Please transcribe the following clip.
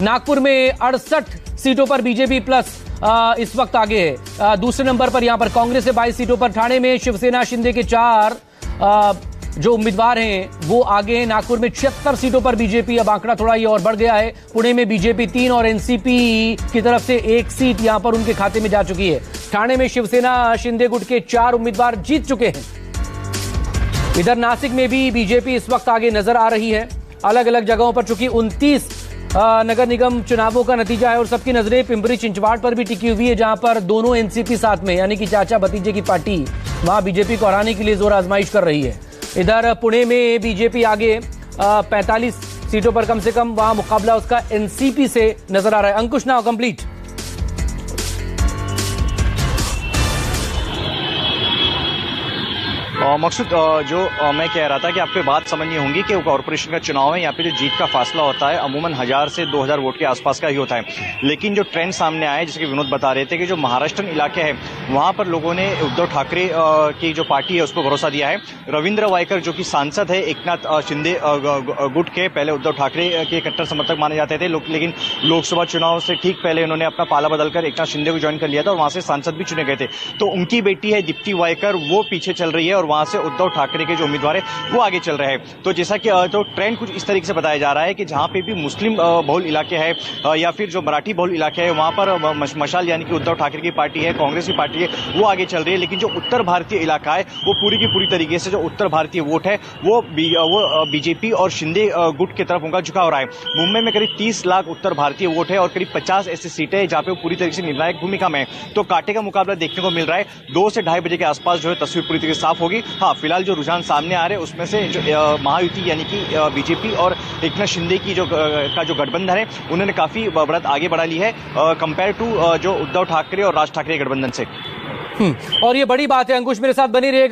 नागपुर में 68 सीटों पर बीजेपी प्लस इस वक्त आगे है। दूसरे नंबर पर यहां पर कांग्रेस से 22 सीटों पर, ठाणे में शिवसेना शिंदे के 4 जो उम्मीदवार हैं वो आगे हैं। नागपुर में 76 सीटों पर बीजेपी, अब आंकड़ा थोड़ा ये और बढ़ गया है। पुणे में बीजेपी 3 और एनसीपी की तरफ से 1 सीट यहां पर उनके खाते में जा चुकी है। ठाणे में शिवसेना शिंदे गुट के 4 उम्मीदवार जीत चुके हैं। इधर नासिक में भी बीजेपी इस वक्त आगे नजर आ रही है। अलग अलग जगहों पर चूंकि 29 नगर निगम चुनावों का नतीजा है और सबकी नजरें पिंपरी चिंचवाड़ पर भी टिकी हुई है, जहां पर दोनों एनसीपी साथ में यानी कि चाचा भतीजे की पार्टी वहां बीजेपी को हराने के लिए जोर आजमाइश कर रही है। इधर पुणे में बीजेपी आगे 45 सीटों पर कम से कम, वहां मुकाबला उसका एनसीपी से नजर आ रहा है। अंकुश नाउ कंप्लीट। मकसूद, जो मैं कह रहा था कि आपको बात समझनी होगी कि कॉर्पोरेशन का चुनाव है, यहाँ पे जो जीत का फासला होता है अमूमन 1000 से 2000 वोट के आसपास का ही होता है। लेकिन जो ट्रेंड सामने आया, जैसे कि विनोद बता रहे थे कि जो महाराष्ट्र इलाके हैं वहां पर लोगों ने उद्धव ठाकरे की जो पार्टी है उस पर भरोसा दिया है। रविंद्र वायकर जो कि सांसद है एकनाथ शिंदे गुट के, पहले उद्धव ठाकरे के कट्टर समर्थक माने जाते थे, लेकिन लोकसभा चुनाव से ठीक पहले उन्होंने अपना पाला बदलकर एकनाथ शिंदे को ज्वाइन कर लिया था और वहां से सांसद भी चुने गए थे। तो उनकी बेटी है दीप्ति वायकर, वो पीछे चल रही है और वहां से उद्धव ठाकरे के जो उम्मीदवार है वो आगे चल रहे हैं। तो जैसा कि तो ट्रेंड कुछ इस तरीके से बताया जा रहा है कि जहां पे भी मुस्लिम बहुल इलाके हैं या फिर जो मराठी बहुल इलाके हैं वहां पर मशाल यानी कि उद्धव ठाकरे की पार्टी है, कांग्रेस की पार्टी है, वो आगे चल रही है। लेकिन जो उत्तर भारतीय इलाका है वो पूरी की पूरी तरीके से जो उत्तर भारतीय वोट है वो बीजेपी और शिंदे गुट की तरफ उनका झुकाव रहा है। मुंबई में करीब 30 लाख उत्तर भारतीय वोट है और करीब 50 ऐसी सीटें हैं जहां पे वो पूरी तरीके से निर्णायक भूमिका में है। तो कांटे का मुकाबला देखने को मिल रहा है। 2 से 2:30 बजे के आसपास जो है तस्वीर पूरी तरीके से साफ होगी। हाँ, फिलहाल जो रुझान सामने आ रहे हैं उसमें से जो महायुति यानी कि बीजेपी और एकनाथ शिंदे की जो गठबंधन है उन्होंने काफी बढ़त आगे बढ़ा ली है कंपेयर टू जो उद्धव ठाकरे और राज ठाकरे गठबंधन से। और ये बड़ी बात है। अंकुश मेरे साथ बनी रहेगा।